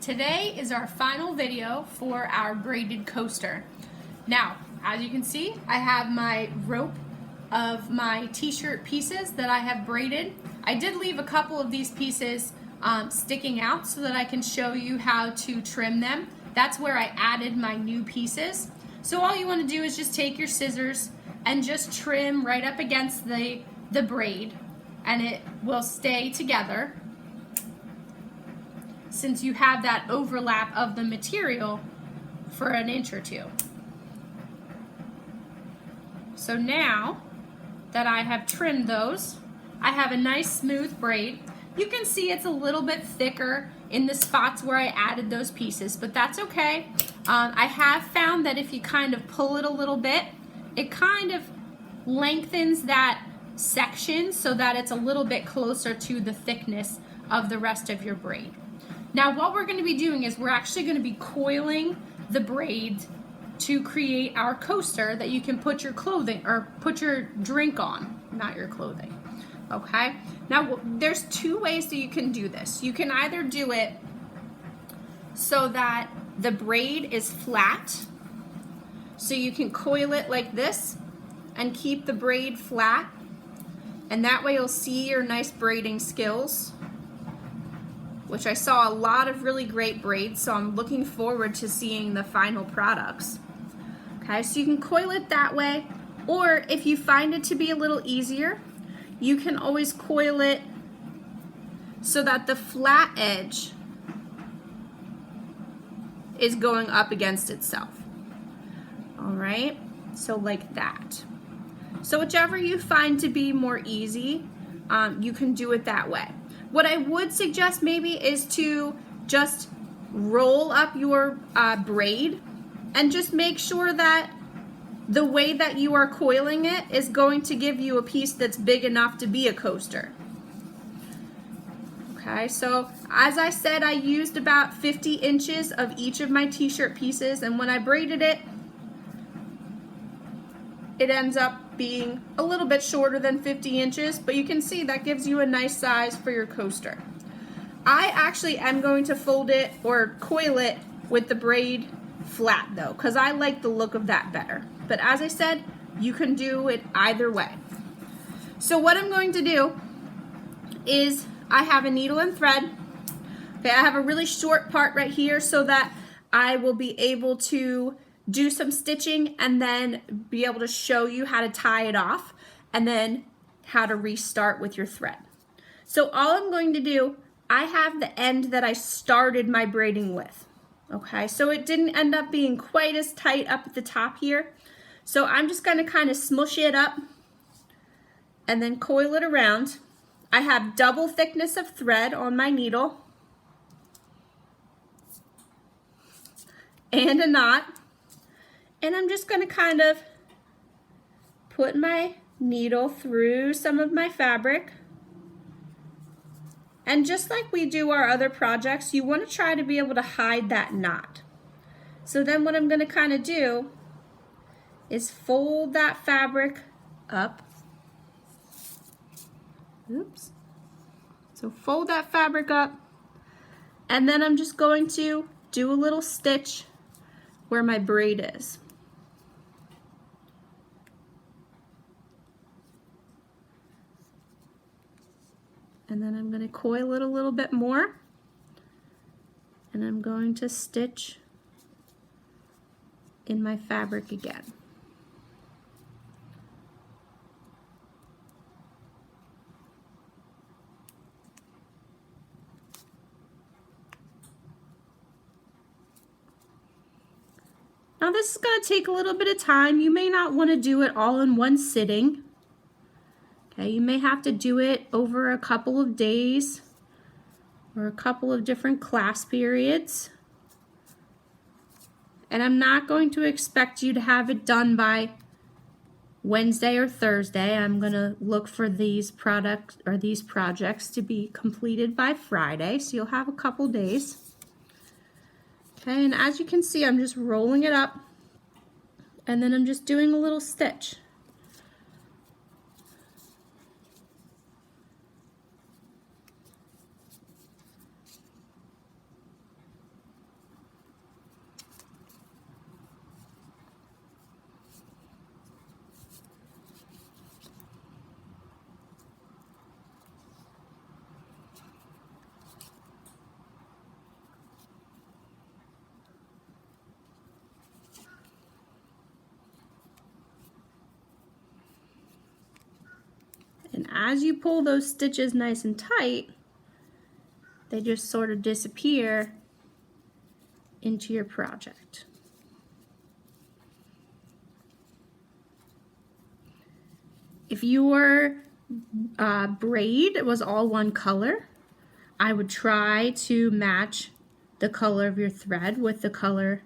Today is our final video for our braided coaster. Now, as you can see, I have my rope of my t-shirt pieces that I have braided. I did leave a couple of these pieces sticking out so that I can show you how to trim them. That's where I added my new pieces. So all you want to do is just take your scissors and just trim right up against the braid, and it will stay together since you have that overlap of the material for an inch or two. So now that I have trimmed those, I have a nice smooth braid. You can see it's a little bit thicker in the spots where I added those pieces, but that's okay. I have found that if you kind of pull it a little bit, it kind of lengthens that section so that it's a little bit closer to the thickness of the rest of your braid. Now what we're going to be doing is we're actually going to be coiling the braid to create our coaster that you can put your clothing or put your drink on, not your clothing. Okay? Now there's two ways that you can do this. You can either do it so that the braid is flat, so you can coil it like this and keep the braid flat, and that way you'll see your nice braiding skills, which I saw a lot of really great braids, so I'm looking forward to seeing the final products. Okay, so you can coil it that way, or if you find it to be a little easier, you can always coil it so that the flat edge is going up against itself. All right, so like that. So whichever you find to be more easy, you can do it that way. What I would suggest maybe is to just roll up your braid and just make sure that the way that you are coiling it is going to give you a piece that's big enough to be a coaster. Okay, so as I said, I used about 50 inches of each of my t-shirt pieces, and when I braided it, it ends up being a little bit shorter than 50 inches, but you can see that gives you a nice size for your coaster. I actually am going to fold it or coil it with the braid flat though, because I like the look of that better. But as I said, you can do it either way. So what I'm going to do is I have a needle and thread. Okay, I have a really short part right here so that I will be able to do some stitching and then be able to show you how to tie it off and then how to restart with your thread. So all I'm going to do, I have the end that I started my braiding with. Okay, so it didn't end up being quite as tight up at the top here. So I'm just going to kind of smush it up and then coil it around. I have double thickness of thread on my needle and a knot. And I'm just going to kind of put my needle through some of my fabric. And just like we do our other projects, you want to try to be able to hide that knot. So then what I'm going to kind of do is fold that fabric up. Oops. So fold that fabric up, and then I'm just going to do a little stitch where my braid is. And then I'm going to coil it a little bit more, and I'm going to stitch in my fabric again. Now this is going to take a little bit of time. You may not want to do it all in one sitting. Okay, you may have to do it over a couple of days or a couple of different class periods. And I'm not going to expect you to have it done by Wednesday or Thursday. I'm going to look for these products or these projects to be completed by Friday, so you'll have a couple days. Okay, and as you can see, I'm just rolling it up, and then I'm just doing a little stitch. as you pull those stitches nice and tight, they just sort of disappear into your project. If your braid was all one color, I would try to match the color of your thread with the color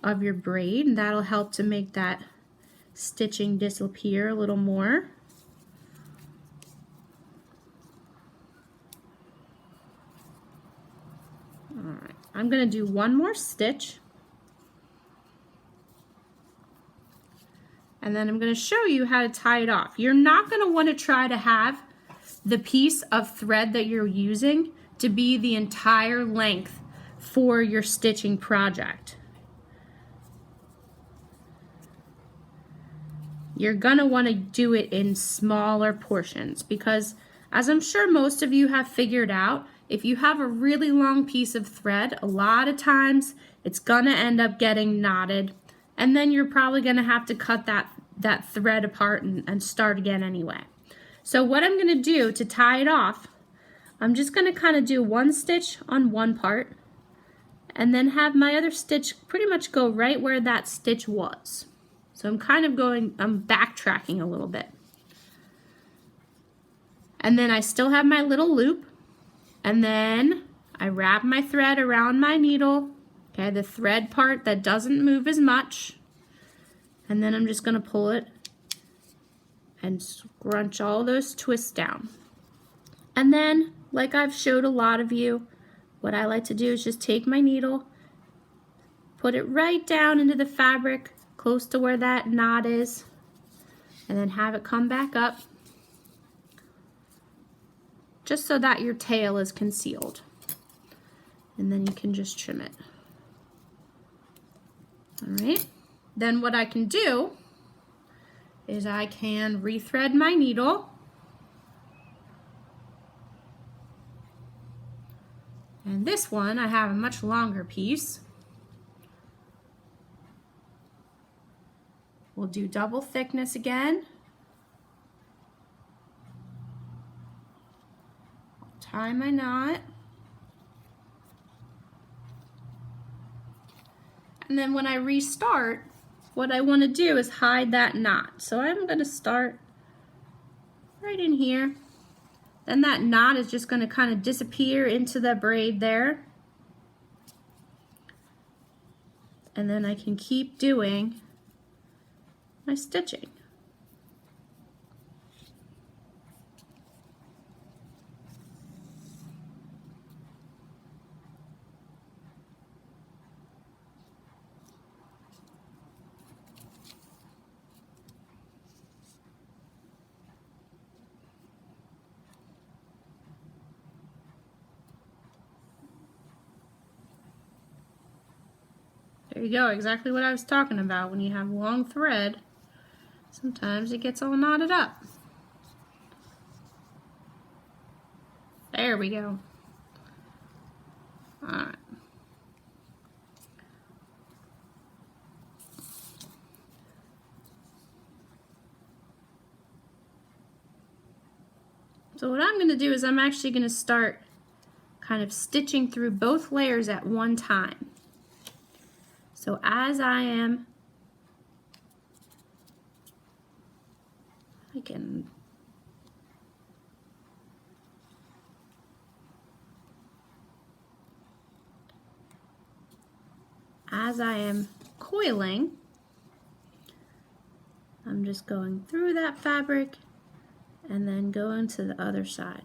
of your braid, and that'll help to make that stitching disappear a little more. Alright, I'm going to do one more stitch, and then I'm going to show you how to tie it off. You're not going to want to try to have the piece of thread that you're using to be the entire length for your stitching project. You're going to want to do it in smaller portions because, as I'm sure most of you have figured out, if you have a really long piece of thread, a lot of times it's going to end up getting knotted, and then you're probably going to have to cut that thread apart and start again anyway. So what I'm going to do to tie it off, I'm just going to kind of do one stitch on one part and then have my other stitch pretty much go right where that stitch was. So I'm backtracking a little bit. And then I still have my little loop, and then I wrap my thread around my needle, okay, the thread part that doesn't move as much, and then I'm just going to pull it and scrunch all those twists down. And then, like I've showed a lot of you, what I like to do is just take my needle, put it right down into the fabric close to where that knot is, and then have it come back up just so that your tail is concealed, and then you can just trim it. Alright, then what I can do is I can rethread my needle, and this one I have a much longer piece. We'll do double thickness again. Tie my knot. And then when I restart, what I want to do is hide that knot. So I'm going to start right in here. Then that knot is just going to kind of disappear into the braid there. And then I can keep doing my stitching. There you go, exactly what I was talking about. When you have long thread, sometimes it gets all knotted up. There we go. Alright. So what I'm going to do is I'm actually going to start kind of stitching through both layers at one time. So as I'm coiling, I'm just going through that fabric and then going to the other side.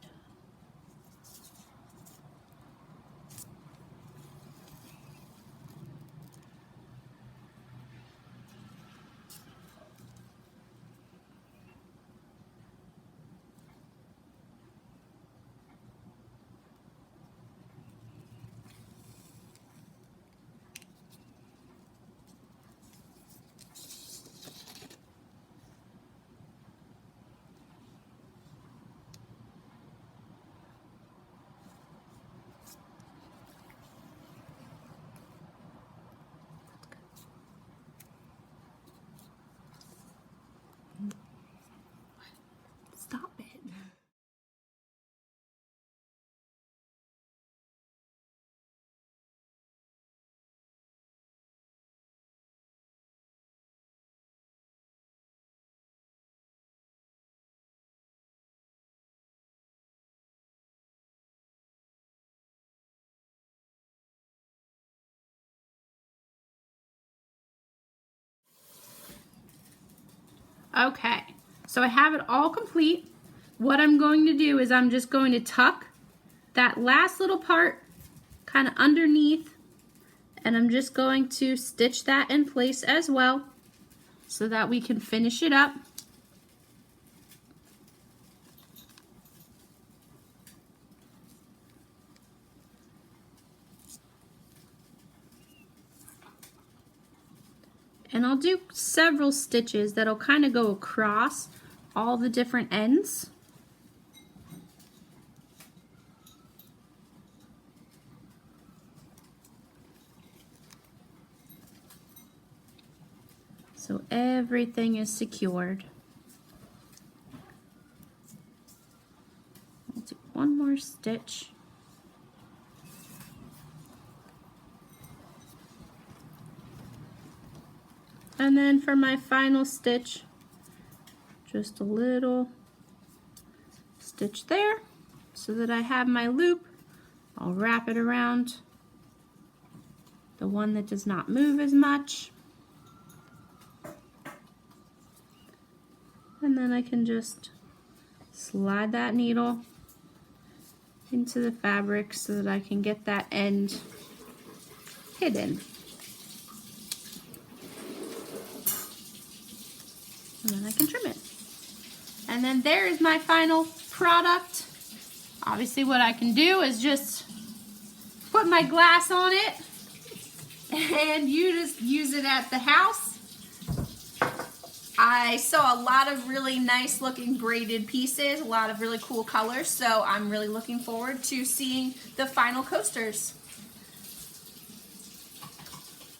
Okay, so I have it all complete. What I'm going to do is I'm just going to tuck that last little part kind of underneath, and I'm just going to stitch that in place as well so that we can finish it up. And I'll do several stitches that'll kind of go across all the different ends. So everything is secured. I'll do one more stitch. And then for my final stitch, just a little stitch there so that I have my loop. I'll wrap it around the one that does not move as much. And then I can just slide that needle into the fabric so that I can get that end hidden. And then I can trim it. And then there is my final product. Obviously what I can do is just put my glass on it and you just use it at the house. I saw a lot of really nice looking braided pieces, a lot of really cool colors, so I'm really looking forward to seeing the final coasters.